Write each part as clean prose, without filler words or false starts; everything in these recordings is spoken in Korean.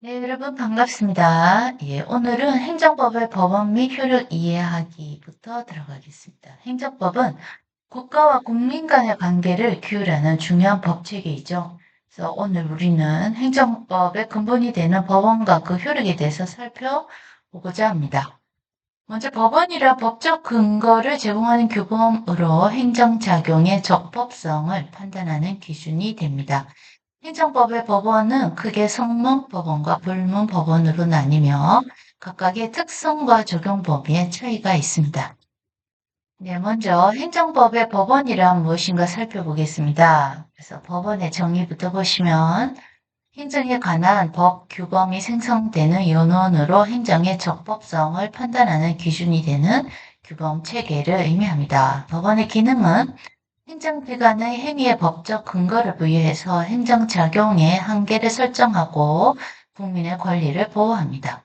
네, 여러분 반갑습니다. 예, 오늘은 행정법의 법원 및 효력 이해하기부터 들어가겠습니다. 행정법은 국가와 국민 간의 관계를 규율하는 중요한 법체계이죠. 그래서 오늘 우리는 행정법의 근본이 되는 법원과 그 효력에 대해서 살펴보고자 합니다. 먼저 법원이란 법적 근거를 제공하는 규범으로 행정작용의 적법성을 판단하는 기준이 됩니다. 행정법의 법원은 크게 성문법원과 불문법원으로 나뉘며 각각의 특성과 적용 범위에 차이가 있습니다. 네, 먼저 행정법의 법원이란 무엇인가 살펴보겠습니다. 그래서 법원의 정의부터 보시면 행정에 관한 법 규범이 생성되는 요원으로 행정의 적법성을 판단하는 기준이 되는 규범 체계를 의미합니다. 법원의 기능은 행정기관의 행위에 법적 근거를 부여해서 행정작용의 한계를 설정하고 국민의 권리를 보호합니다.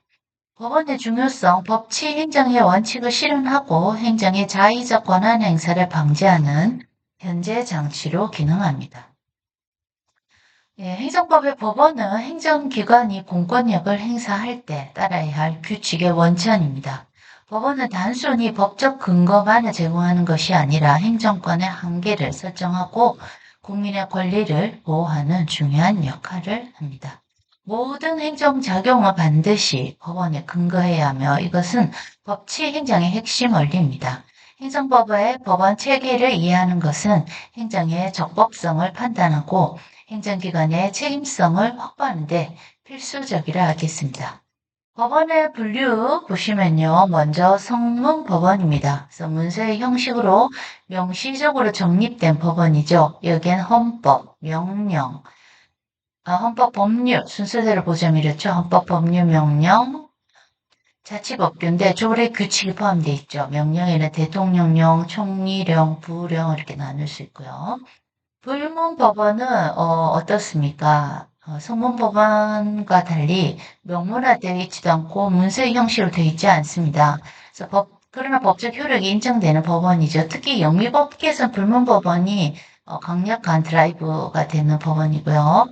법원의 중요성, 법치 행정의 원칙을 실현하고 행정의 자의적 권한 행사를 방지하는 현재 장치로 기능합니다. 예, 행정법의 법원은 행정기관이 공권력을 행사할 때 따라야 할 규칙의 원천입니다. 법원은 단순히 법적 근거만을 제공하는 것이 아니라 행정권의 한계를 설정하고 국민의 권리를 보호하는 중요한 역할을 합니다. 모든 행정작용은 반드시 법원에 근거해야 하며 이것은 법치 행정의 핵심 원리입니다. 행정법의 법원 체계를 이해하는 것은 행정의 적법성을 판단하고 행정기관의 책임성을 확보하는 데 필수적이라 하겠습니다. 법원의 분류 보시면요. 먼저 성문법원입니다. 그래서 문서의 형식으로 명시적으로 정립된 법원이죠. 여기엔 헌법, 명령, 헌법 법률 순서대로 보자면 이렇죠. 헌법 법률 명령, 자치법규인데 조례 규칙이 포함되어 있죠. 명령에는 대통령령, 총리령, 부령 이렇게 나눌 수 있고요. 불문법원은 어떻습니까? 성문법원과 달리 명문화되어 있지도 않고 문서의 형식으로 되어 있지 않습니다. 그래서 그러나 법적 효력이 인정되는 법원이죠. 특히 영미법계에서는 불문법원이 강력한 드라이브가 되는 법원이고요.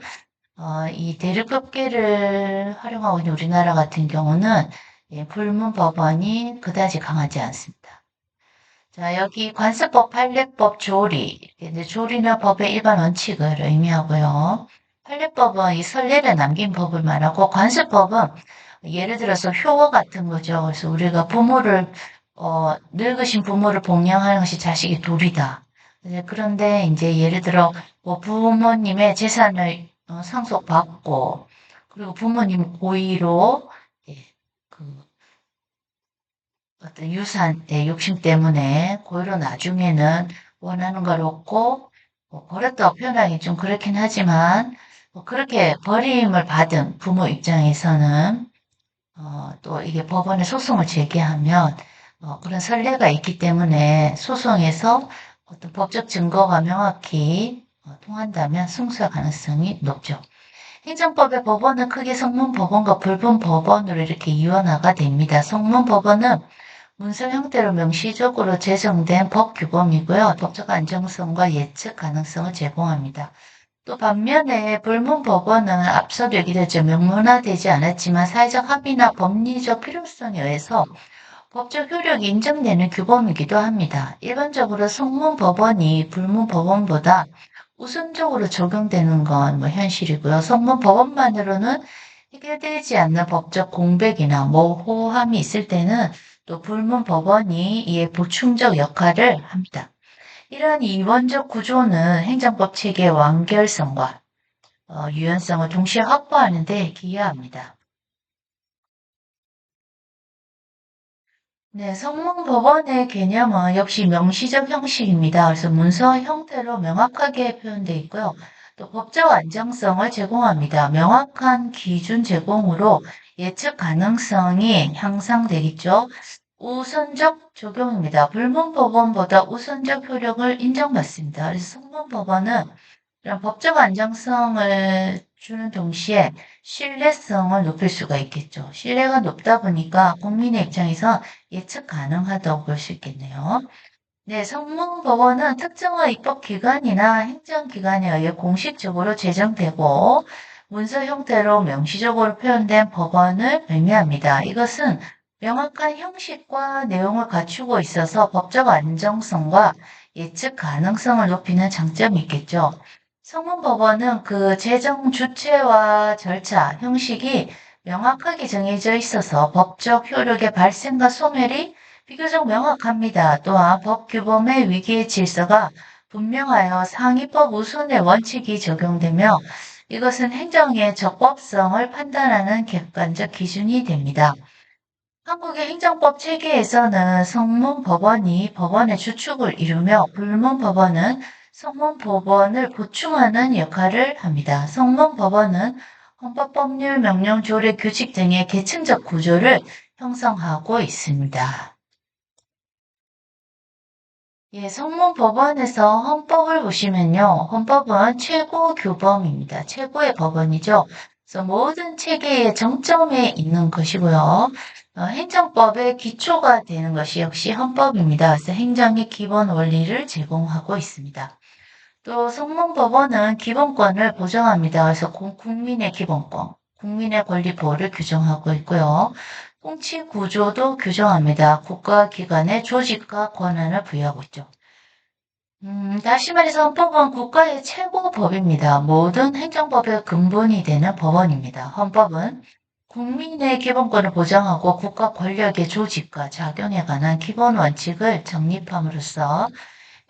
이 대륙법계를 활용하고 있는 우리나라 같은 경우는 예, 불문법원이 그다지 강하지 않습니다. 자, 여기 관습법, 판례법, 조리. 이제 조리는 법의 일반 원칙을 의미하고요. 판례법은 이 선례를 남긴 법을 말하고 관습법은 예를 들어서 효어 같은 거죠. 그래서 우리가 늙으신 부모를 복양하는 것이 자식의 도리다. 그런데 이제 예를 들어 뭐 부모님의 재산을 상속받고 그리고 부모님 고의로 예, 그 어떤 유산의 욕심 때문에 고의로 나중에는 원하는 걸 얻고 버렸다고 표현하기 좀 그렇긴 하지만 그렇게 버림을 받은 부모 입장에서는 또 이게 법원에 소송을 제기하면 그런 선례가 있기 때문에 소송에서 어떤 법적 증거가 명확히 통한다면 승소할 가능성이 높죠. 행정법의 법원은 크게 성문법원과 불문법원으로 이렇게 이원화가 됩니다. 성문법원은 문서 형태로 명시적으로 제정된 법 규범이고요. 법적 안정성과 예측 가능성을 제공합니다. 또 반면에 불문법원은 앞서도 얘기했죠. 명문화되지 않았지만 사회적 합의나 법리적 필요성에 의해서 법적 효력이 인정되는 규범이기도 합니다. 일반적으로 성문법원이 불문법원보다 우선적으로 적용되는 건 현실이고요. 성문법원만으로는 해결되지 않는 법적 공백이나 모호함이 있을 때는 또 불문법원이 이에 보충적 역할을 합니다. 이러한 이원적 구조는 행정법 체계의 완결성과 유연성을 동시에 확보하는 데 기여합니다. 네, 성문법원의 개념은 역시 명시적 형식입니다. 그래서 문서 형태로 명확하게 표현되어 있고요. 또 법적 안정성을 제공합니다. 명확한 기준 제공으로 예측 가능성이 향상되겠죠. 우선적 적용입니다. 불문법원보다 우선적 효력을 인정받습니다. 그래서 성문법원은 이런 법적 안정성을 주는 동시에 신뢰성을 높일 수가 있겠죠. 신뢰가 높다 보니까 국민의 입장에서 예측 가능하다고 볼 수 있겠네요. 네, 성문법원은 특정한 입법기관이나 행정기관에 의해 공식적으로 제정되고 문서 형태로 명시적으로 표현된 법원을 의미합니다. 이것은 명확한 형식과 내용을 갖추고 있어서 법적 안정성과 예측 가능성을 높이는 장점이 있겠죠. 성문법원은 그 제정 주체와 절차, 형식이 명확하게 정해져 있어서 법적 효력의 발생과 소멸이 비교적 명확합니다. 또한 법 규범의 위기의 질서가 분명하여 상위법 우선의 원칙이 적용되며 이것은 행정의 적법성을 판단하는 객관적 기준이 됩니다. 한국의 행정법 체계에서는 성문법원이 법원의 주축을 이루며 불문법원은 성문법원을 보충하는 역할을 합니다. 성문법원은 헌법법률, 명령, 조례, 규칙 등의 계층적 구조를 형성하고 있습니다. 예, 성문법원에서 헌법을 보시면요. 헌법은 최고 규범입니다. 최고의 법원이죠. 그래서 모든 체계의 정점에 있는 것이고요. 행정법의 기초가 되는 것이 역시 헌법입니다. 그래서 행정의 기본 원리를 제공하고 있습니다. 또 성문법원은 기본권을 보장합니다. 그래서 국민의 기본권, 국민의 권리 보호를 규정하고 있고요. 통치 구조도 규정합니다. 국가기관의 조직과 권한을 부여하고 있죠. 다시 말해서 헌법은 국가의 최고법입니다. 모든 행정법의 근본이 되는 법원입니다. 헌법은 국민의 기본권을 보장하고 국가 권력의 조직과 작용에 관한 기본 원칙을 정립함으로써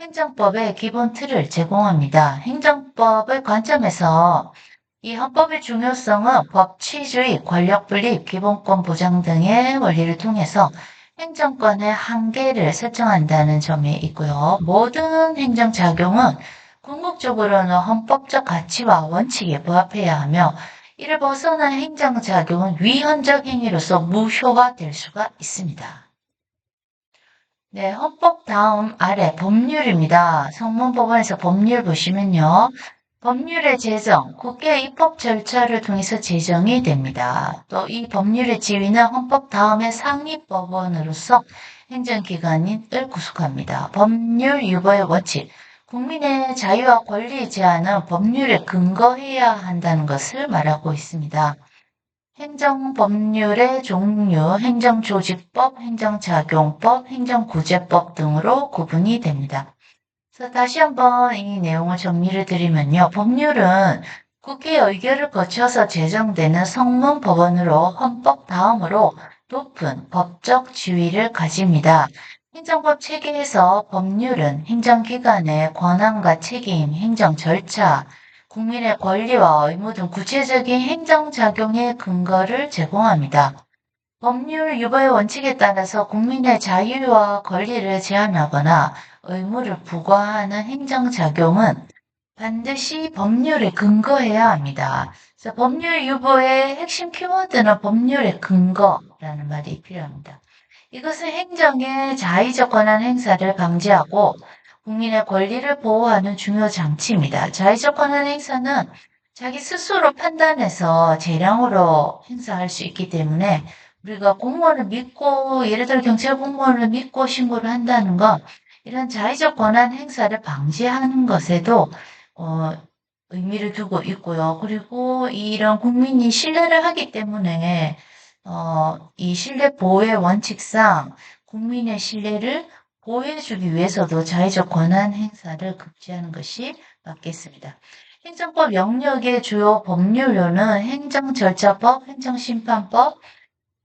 행정법의 기본 틀을 제공합니다. 행정법의 관점에서 이 헌법의 중요성은 법치주의, 권력분립, 기본권 보장 등의 원리를 통해서 행정권의 한계를 설정한다는 점이 있고요. 모든 행정작용은 궁극적으로는 헌법적 가치와 원칙에 부합해야 하며 이를 벗어난 행정작용은 위헌적 행위로서 무효화될 수가 있습니다. 네, 헌법 다음 아래 법률입니다. 성문법원에서 법률 보시면요. 법률의 제정, 국회 입법 절차를 통해서 제정이 됩니다. 또 이 법률의 지위는 헌법 다음의 상위법원으로서 행정기관을 구속합니다. 법률 유보의 원칙, 국민의 자유와 권리 제한은 법률에 근거해야 한다는 것을 말하고 있습니다. 행정법률의 종류, 행정조직법, 행정작용법, 행정구제법 등으로 구분이 됩니다. 그래서 다시 한번 이 내용을 정리를 드리면요. 법률은 국회 의결을 거쳐서 제정되는 성문법원으로 헌법 다음으로 높은 법적 지위를 가집니다. 행정법 체계에서 법률은 행정기관의 권한과 책임, 행정 절차, 국민의 권리와 의무 등 구체적인 행정작용의 근거를 제공합니다. 법률 유보의 원칙에 따라서 국민의 자유와 권리를 제한하거나 의무를 부과하는 행정작용은 반드시 법률에 근거해야 합니다. 그래서 법률 유보의 핵심 키워드는 법률의 근거라는 말이 필요합니다. 이것은 행정의 자의적 권한 행사를 방지하고 국민의 권리를 보호하는 중요 장치입니다. 자의적 권한 행사는 자기 스스로 판단해서 재량으로 행사할 수 있기 때문에 우리가 공무원을 믿고 예를 들어 경찰 공무원을 믿고 신고를 한다는 건 이런 자의적 권한 행사를 방지하는 것에도 의미를 두고 있고요. 그리고 이런 국민이 신뢰를 하기 때문에 이 신뢰 보호의 원칙상 국민의 신뢰를 보호해주기 위해서도 자의적 권한 행사를 금지하는 것이 맞겠습니다. 행정법 영역의 주요 법률로는 행정절차법, 행정심판법,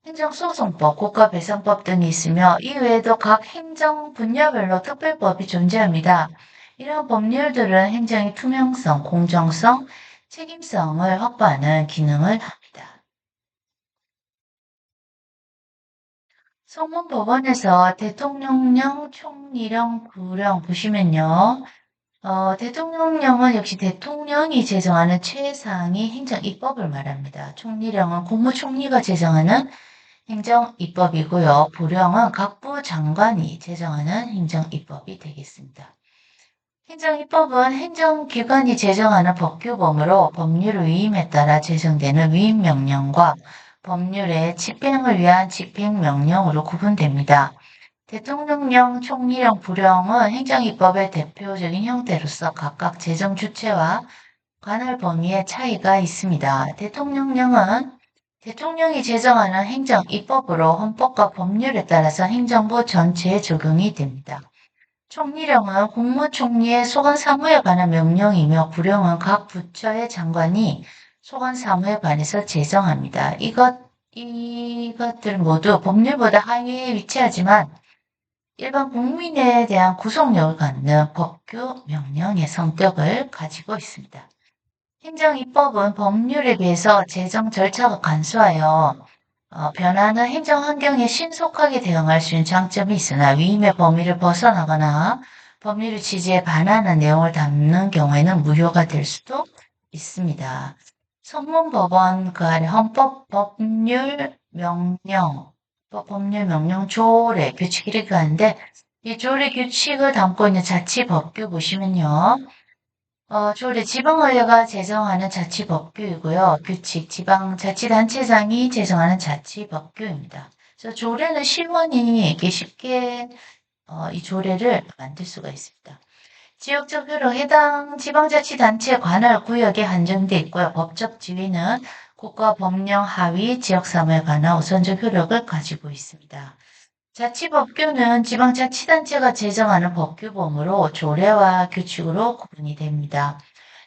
행정소송법, 국가배상법 등이 있으며 이 외에도 각 행정 분야별로 특별법이 존재합니다. 이러한 법률들은 행정의 투명성, 공정성, 책임성을 확보하는 기능을 합니다. 성문법원에서 대통령령, 총리령, 부령 보시면요. 대통령령은 역시 대통령이 제정하는 최상위 행정입법을 말합니다. 총리령은 국무총리가 제정하는 행정입법이고요. 부령은 각부 장관이 제정하는 행정입법이 되겠습니다. 행정입법은 행정기관이 제정하는 법규범으로 법률 위임에 따라 제정되는 위임명령과 법률의 집행을 위한 집행명령으로 구분됩니다. 대통령령, 총리령, 부령은 행정입법의 대표적인 형태로서 각각 제정 주체와 관할 범위에 차이가 있습니다. 대통령령은 대통령이 제정하는 행정 입법으로 헌법과 법률에 따라서 행정부 전체에 적용이 됩니다. 총리령은 국무총리의 소관 사무에 관한 명령이며 구령은 각 부처의 장관이 소관 사무에 관해서 제정합니다. 이것들 모두 법률보다 하위에 위치하지만 일반 국민에 대한 구속력을 갖는 법규, 명령의 성격을 가지고 있습니다. 행정입법은 법률에 비해서 제정 절차가 간소하여 변화하는 행정 환경에 신속하게 대응할 수 있는 장점이 있으나 위임의 범위를 벗어나거나 법률의 취지에 반하는 내용을 담는 경우에는 무효가 될 수도 있습니다. 성문법원 그 아래 헌법, 법률, 명령, 법률, 명령, 조례, 규칙 이렇게 하는데 이 조례 규칙을 담고 있는 자치법규 보시면요. 조례 지방의회가 제정하는 자치법규이고요. 규칙 지방자치단체장이 제정하는 자치법규입니다. 그래서 조례는 시원이 이렇게 쉽게 이 조례를 만들 수가 있습니다. 지역적 효력 해당 지방자치단체 관할 구역에 한정돼 있고요. 법적 지위는 국가 법령 하위 지역사무에 관한 우선적 효력을 가지고 있습니다. 자치법규는 지방자치단체가 제정하는 법규범으로 조례와 규칙으로 구분이 됩니다.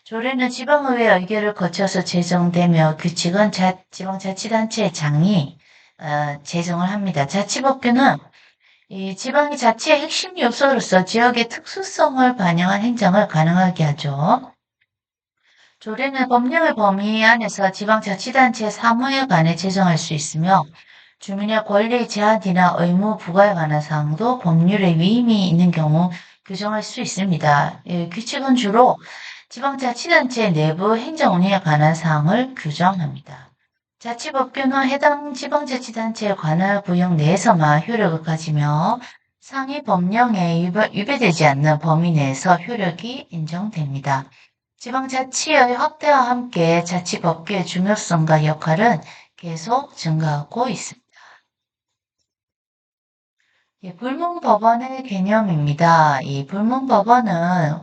조례는 지방의회 의결을 거쳐서 제정되며 규칙은 지방자치단체의 장이 제정을 합니다. 자치법규는 이 지방의 자치의 핵심 요소로서 지역의 특수성을 반영한 행정을 가능하게 하죠. 조례는 법령의 범위 안에서 지방자치단체 사무에 관해 제정할 수 있으며 주민의 권리 제한이나 의무 부과에 관한 사항도 법률에 위임이 있는 경우 규정할 수 있습니다. 규칙은 주로 지방자치단체 내부 행정운영에 관한 사항을 규정합니다. 자치법규는 해당 지방자치단체의 관할 구역 내에서만 효력을 가지며 상위 법령에 위배되지 않는 범위 내에서 효력이 인정됩니다. 지방자치의 확대와 함께 자치법규의 중요성과 역할은 계속 증가하고 있습니다. 불문법원의 개념입니다. 이 불문법원은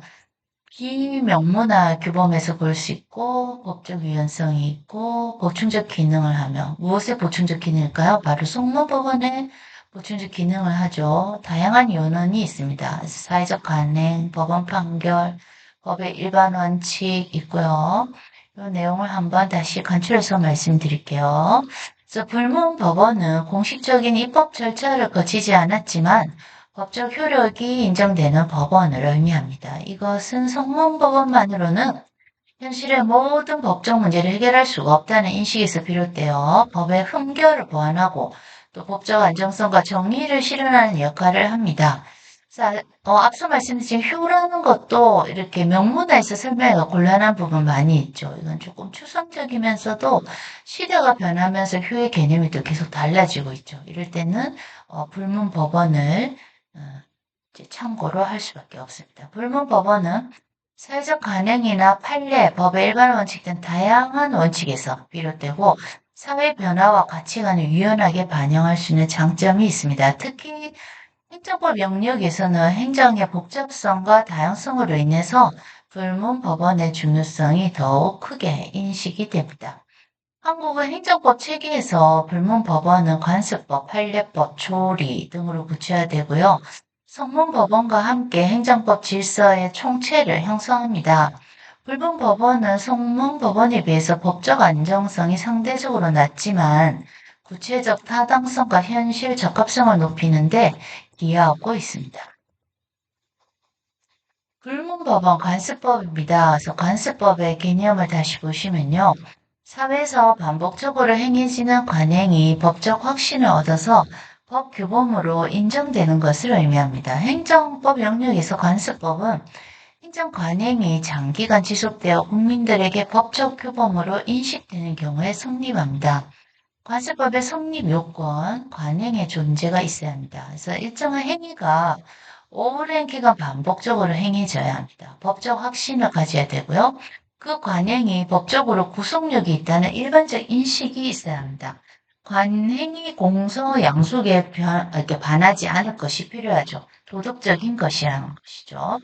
비명문화 규범에서 볼 수 있고 법적 유연성이 있고 보충적 기능을 하며 무엇의 보충적 기능일까요? 바로 속문법원의 보충적 기능을 하죠. 다양한 요원이 있습니다. 사회적 관행, 법원 판결, 법의 일반 원칙 있고요. 이 내용을 한번 다시 간추려서 말씀드릴게요. 그래서 불문법원은 공식적인 입법 절차를 거치지 않았지만 법적 효력이 인정되는 법원을 의미합니다. 이것은 성문법원만으로는 현실의 모든 법적 문제를 해결할 수가 없다는 인식에서 비롯되어 법의 흥결을 보완하고 또 법적 안정성과 정의를 실현하는 역할을 합니다. 앞서 말씀드린 효라는 것도 이렇게 명문화에서 설명하기가 곤란한 부분 많이 있죠. 이건 조금 추상적이면서도 시대가 변하면서 효의 개념이 또 계속 달라지고 있죠. 이럴 때는 불문법원을 참고로 할 수밖에 없습니다. 불문법원은 사회적 관행이나 판례, 법의 일반 원칙 등 다양한 원칙에서 비롯되고 사회 변화와 가치관을 유연하게 반영할 수 있는 장점이 있습니다. 특히 행정법 영역에서는 행정의 복잡성과 다양성으로 인해서 불문법원의 중요성이 더욱 크게 인식이 됩니다. 한국은 행정법 체계에서 불문법원은 관습법, 판례법, 조리 등으로 구체화되고요. 성문법원과 함께 행정법 질서의 총체를 형성합니다. 불문법원은 성문법원에 비해서 법적 안정성이 상대적으로 낮지만 구체적 타당성과 현실 적합성을 높이는데 기여하고 있습니다. 불문법원 관습법입니다. 그래서 관습법의 개념을 다시 보시면요. 사회에서 반복적으로 행해지는 관행이 법적 확신을 얻어서 법 규범으로 인정되는 것을 의미합니다. 행정법 영역에서 관습법은 행정 관행이 장기간 지속되어 국민들에게 법적 규범으로 인식되는 경우에 성립합니다. 관습법의 성립 요건, 관행의 존재가 있어야 합니다. 그래서 일정한 행위가 오랜 기간 반복적으로 행해져야 합니다. 법적 확신을 가져야 되고요. 그 관행이 법적으로 구속력이 있다는 일반적 인식이 있어야 합니다. 관행이 공서 양속에 이렇게 반하지 않을 것이 필요하죠. 도덕적인 것이라는 것이죠.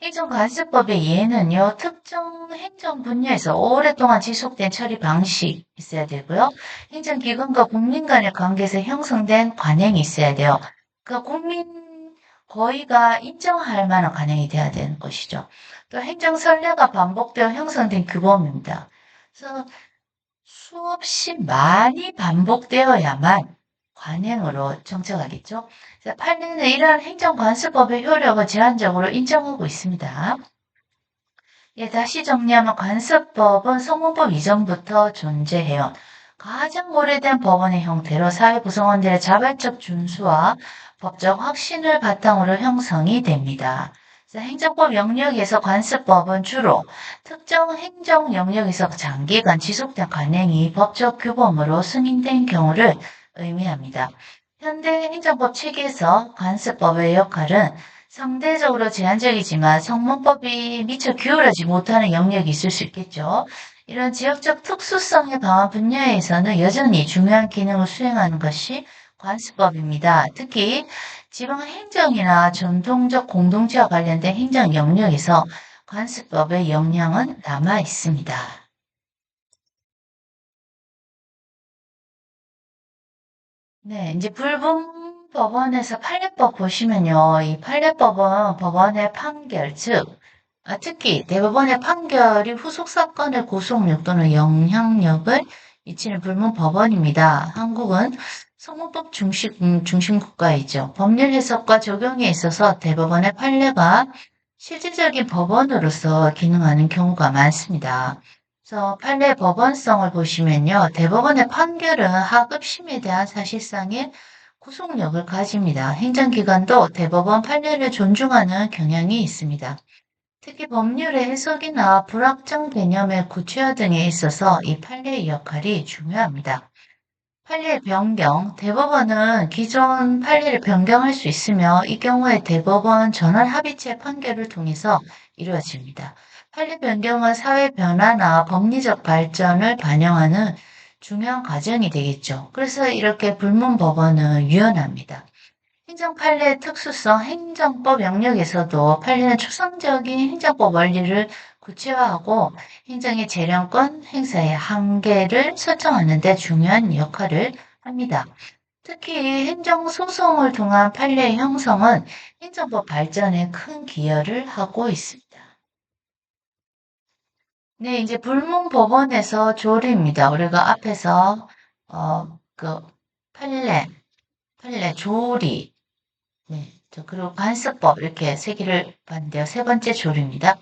행정관습법의 예는요, 특정 행정 분야에서 오랫동안 지속된 처리 방식 있어야 되고요. 행정기관과 국민 간의 관계에서 형성된 관행이 있어야 돼요. 그러니까 국민 거의가 인정할 만한 관행이 돼야 되는 것이죠. 또 행정 선례가 반복되어 형성된 규범입니다. 그래서 수없이 많이 반복되어야만 관행으로 정착하겠죠. 판례는 이러한 행정관습법의 효력을 제한적으로 인정하고 있습니다. 예, 다시 정리하면 관습법은 성문법 이전부터 존재해요. 가장 오래된 법원의 형태로 사회 구성원들의 자발적 준수와 법적 확신을 바탕으로 형성이 됩니다. 행정법 영역에서 관습법은 주로 특정 행정 영역에서 장기간 지속된 관행이 법적 규범으로 승인된 경우를 의미합니다. 현대 행정법 체계에서 관습법의 역할은 상대적으로 제한적이지만 성문법이 미처 기울어지 못하는 영역이 있을 수 있겠죠. 이런 지역적 특수성에 강한 분야에서는 여전히 중요한 기능을 수행하는 것이 관습법입니다. 특히 지방행정이나 전통적 공동체와 관련된 행정 영역에서 관습법의 영향은 남아 있습니다. 네, 이제 불분 법원에서 판례법 보시면요. 이 판례법은 법원의 판결, 즉, 특히 대법원의 판결이 후속 사건의 구속력 또는 영향력을 미치는 불문 법원입니다. 한국은 성문법 중심 국가이죠. 법률 해석과 적용에 있어서 대법원의 판례가 실질적인 법원으로서 기능하는 경우가 많습니다. 그래서 판례 법원성을 보시면요. 대법원의 판결은 하급심에 대한 사실상의 구속력을 가집니다. 행정기관도 대법원 판례를 존중하는 경향이 있습니다. 특히 법률의 해석이나 불확정 개념의 구체화 등에 있어서 이 판례의 역할이 중요합니다. 판례 변경, 대법원은 기존 판례를 변경할 수 있으며 이 경우에 대법원 전원 합의체 판결을 통해서 이루어집니다. 판례 변경은 사회 변화나 법리적 발전을 반영하는 중요한 과정이 되겠죠. 그래서 이렇게 불문법원은 유연합니다. 행정판례의 특수성, 행정법 영역에서도 판례는 추상적인 행정법 원리를 구체화하고 행정의 재량권 행사의 한계를 설정하는 데 중요한 역할을 합니다. 특히 행정소송을 통한 판례의 형성은 행정법 발전에 큰 기여를 하고 있습니다. 네, 이제 불문법원에서 조례입니다. 우리가 앞에서 그 판례, 조리, 네, 그리고 관습법 이렇게 세 개를 봤는데요. 세 번째 조류입니다.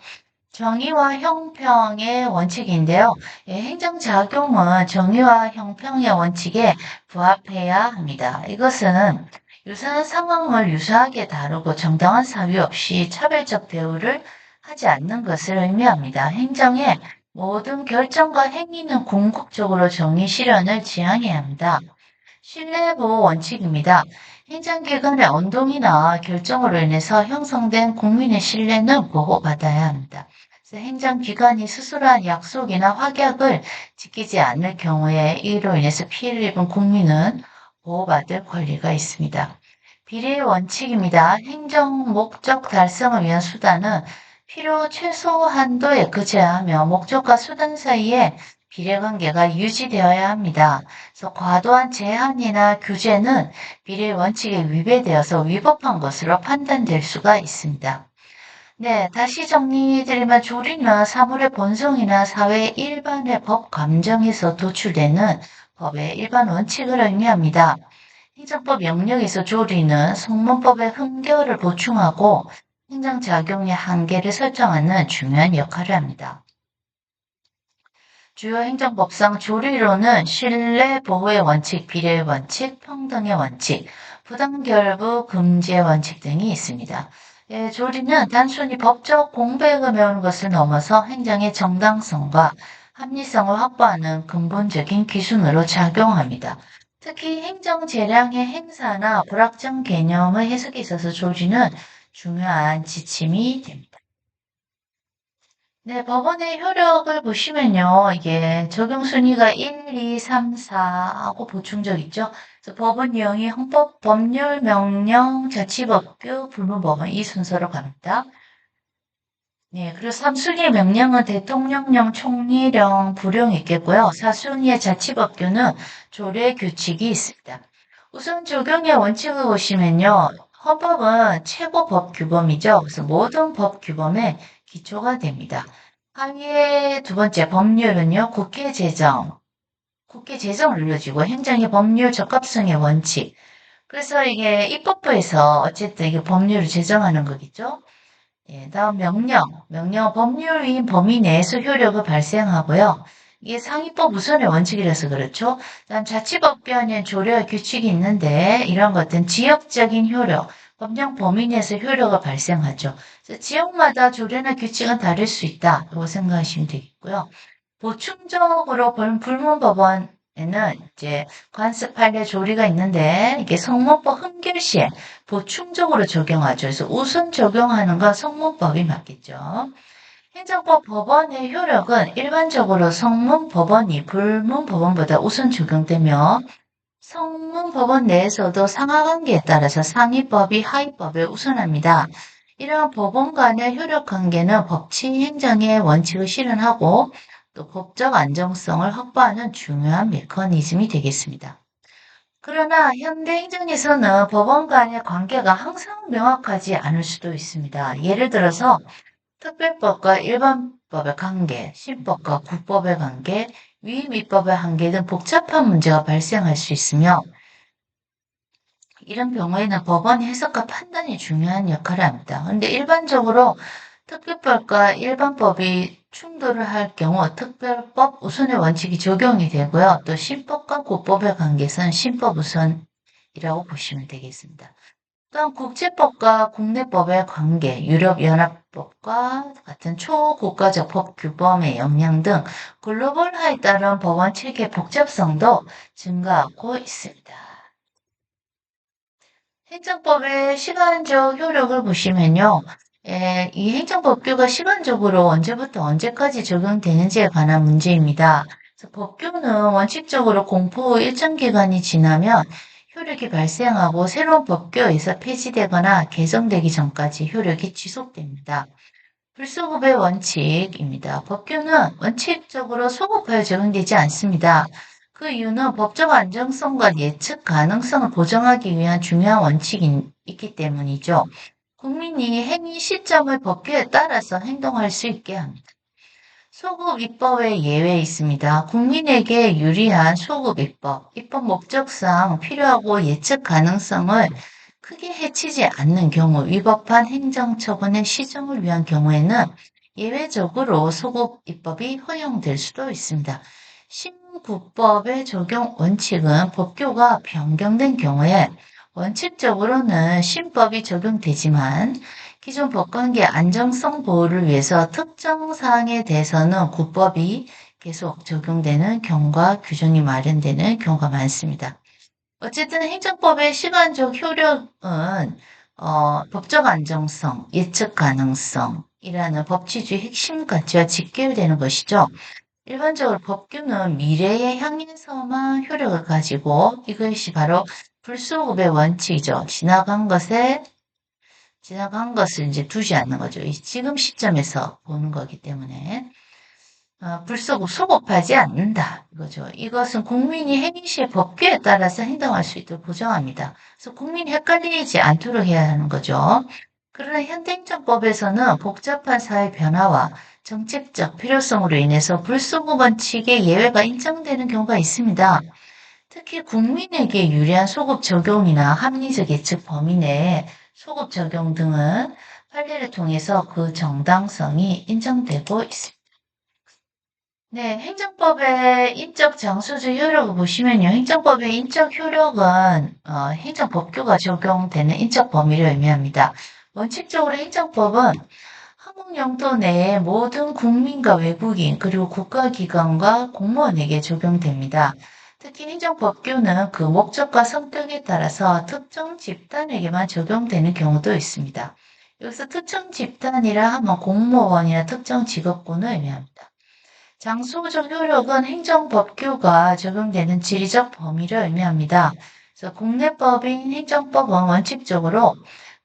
정의와 형평의 원칙인데요. 예, 행정작용은 정의와 형평의 원칙에 부합해야 합니다. 이것은 유사한 상황을 유사하게 다루고 정당한 사유 없이 차별적 대우를 하지 않는 것을 의미합니다. 행정의 모든 결정과 행위는 궁극적으로 정의 실현을 지향해야 합니다. 신뢰보호 원칙입니다. 행정기관의 언동이나 결정으로 인해서 형성된 국민의 신뢰는 보호받아야 합니다. 그래서 행정기관이 스스로 한 약속이나 확약을 지키지 않을 경우에 이로 인해서 피해를 입은 국민은 보호받을 권리가 있습니다. 비례의 원칙입니다. 행정 목적 달성을 위한 수단은 필요 최소 한도에 그쳐야 하며 목적과 수단 사이에 비례관계가 유지되어야 합니다. 그래서 과도한 제한이나 규제는 비례 원칙에 위배되어서 위법한 것으로 판단될 수가 있습니다. 네, 다시 정리드리면 조리는 사물의 본성이나 사회 일반의 법 감정에서 도출되는 법의 일반 원칙을 의미합니다. 행정법 영역에서 조리는 성문법의 흥결을 보충하고 행정작용의 한계를 설정하는 중요한 역할을 합니다. 주요 행정법상 조리로는 신뢰 보호의 원칙, 비례의 원칙, 평등의 원칙, 부당결부 금지의 원칙 등이 있습니다. 예, 조리는 단순히 법적 공백을 메우는 것을 넘어서 행정의 정당성과 합리성을 확보하는 근본적인 기준으로 작용합니다. 특히 행정 재량의 행사나 불확정 개념의 해석에 있어서 조리는 중요한 지침이 됩니다. 네, 법원의 효력을 보시면요. 이게 적용 순위가 1, 2, 3, 4하고 보충적 있죠. 그래서 법원 유형이 헌법, 법률, 명령, 자치법규, 불문법원 이 순서로 갑니다. 네, 그리고 3순위 명령은 대통령령, 총리령, 부령이 있겠고요. 4순위의 자치법규는 조례 규칙이 있습니다. 우선 적용의 원칙을 보시면요. 헌법은 최고 법 규범이죠. 그래서 모든 법 규범의 기초가 됩니다. 하위의 두 번째 법률은요. 국회 제정을 눌러지고 행정의 법률 적합성의 원칙. 그래서 이게 입법부에서 어쨌든 이게 법률을 제정하는 거겠죠. 예, 다음 명령 법률 위인 범위 내에서 효력을 발생하고요. 이게 상위법 우선의 원칙이라서 그렇죠. 다음 자치법규에는 조례와 규칙이 있는데 이런 것들은 지역적인 효력, 법령 범위 내에서 효력을 발생하죠. 그래서 지역마다 조례나 규칙은 다를 수 있다고 생각하시면 되겠고요. 보충적으로 불문법원에는 이제 관습 판례 조리가 있는데 이게 성문법 흥결 시에 보충적으로 적용하죠. 그래서 우선 적용하는 건 성문법이 맞겠죠. 행정법 법원의 효력은 일반적으로 성문법원이 불문법원보다 우선 적용되며 성문법원 내에서도 상하관계에 따라서 상위법이 하위법을 우선합니다. 이러한 법원 간의 효력 관계는 법치 행정의 원칙을 실현하고 또 법적 안정성을 확보하는 중요한 메커니즘이 되겠습니다. 그러나 현대 행정에서는 법원 간의 관계가 항상 명확하지 않을 수도 있습니다. 예를 들어서 특별법과 일반법의 관계, 신법과 국법의 관계, 위임입법의 한계 등 복잡한 문제가 발생할 수 있으며 이런 경우에는 법원 해석과 판단이 중요한 역할을 합니다. 근데 일반적으로 특별법과 일반법이 충돌을 할 경우 특별법 우선의 원칙이 적용이 되고요. 또 신법과 국법의 관계에서는 신법 우선이라고 보시면 되겠습니다. 또한 국제법과 국내법의 관계, 유럽연합법과 같은 초국가적 법 규범의 영향 등 글로벌화에 따른 법원 체계 복잡성도 증가하고 있습니다. 행정법의 시간적 효력을 보시면요. 이 행정법규가 시간적으로 언제부터 언제까지 적용되는지에 관한 문제입니다. 그래서 법규는 원칙적으로 공포 후 일정 기간이 지나면 효력이 발생하고 새로운 법규에서 폐지되거나 개정되기 전까지 효력이 지속됩니다. 불소급의 원칙입니다. 법규는 원칙적으로 소급하여 적용되지 않습니다. 그 이유는 법적 안정성과 예측 가능성을 보장하기 위한 중요한 원칙이 있기 때문이죠. 국민이 행위 시점을 법규에 따라서 행동할 수 있게 합니다. 소급 입법의 예외 있습니다. 국민에게 유리한 소급 입법, 입법 목적상 필요하고 예측 가능성을 크게 해치지 않는 경우, 위법한 행정처분의 시정을 위한 경우에는 예외적으로 소급 입법이 허용될 수도 있습니다. 신국법의 적용 원칙은 법규가 변경된 경우에 원칙적으로는 신법이 적용되지만 기존 법관계 안정성 보호를 위해서 특정 사항에 대해서는 국법이 계속 적용되는 경우가 규정이 마련되는 경우가 많습니다. 어쨌든 행정법의 시간적 효력은 법적 안정성, 예측 가능성이라는 법치주의 핵심 가치와 직결되는 것이죠. 일반적으로 법규는 미래에 향해서만 효력을 가지고 이것이 바로 불소급의 원칙이죠. 지나간 것을 이제 두지 않는 거죠. 지금 시점에서 보는 거기 때문에. 소급하지 않는다. 이거죠. 이것은 국민이 행위 시에 법규에 따라서 행동할 수 있도록 보장합니다. 그래서 국민이 헷갈리지 않도록 해야 하는 거죠. 그러나 현대행정법에서는 복잡한 사회 변화와 정책적 필요성으로 인해서 불소급 원칙의 예외가 인정되는 경우가 있습니다. 특히 국민에게 유리한 소급 적용이나 합리적 예측 범위 내에 소급 적용 등은 판례를 통해서 그 정당성이 인정되고 있습니다. 네, 행정법의 인적 장소적 효력을 보시면요. 행정법의 인적 효력은 행정법규가 적용되는 인적 범위를 의미합니다. 원칙적으로 행정법은 한국 영토 내의 모든 국민과 외국인 그리고 국가기관과 공무원에게 적용됩니다. 특히 행정법규는 그 목적과 성격에 따라서 특정 집단에게만 적용되는 경우도 있습니다. 여기서 특정 집단이라 하면 공무원이나 특정 직업군을 의미합니다. 장소적 효력은 행정법규가 적용되는 지리적 범위를 의미합니다. 그래서 국내법인 행정법은 원칙적으로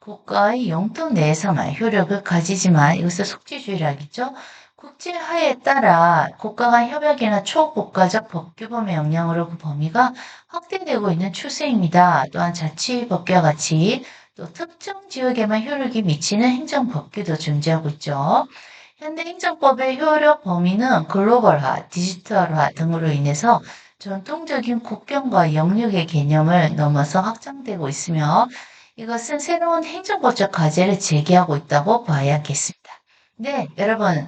국가의 영토 내에서만 효력을 가지지만 이것을 속지주의라겠죠. 국제화에 따라 국가 간 협약이나 초국가적 법규범의 영향으로 그 범위가 확대되고 있는 추세입니다. 또한 자치법규와 같이 또 특정 지역에만 효력이 미치는 행정법규도 존재하고 있죠. 현대 행정법의 효력 범위는 글로벌화, 디지털화 등으로 인해서 전통적인 국경과 영역의 개념을 넘어서 확장되고 있으며 이것은 새로운 행정법적 과제를 제기하고 있다고 봐야겠습니다. 네, 여러분,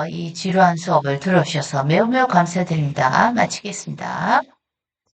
이 지루한 수업을 들어주셔서 매우 매우 감사드립니다. 마치겠습니다.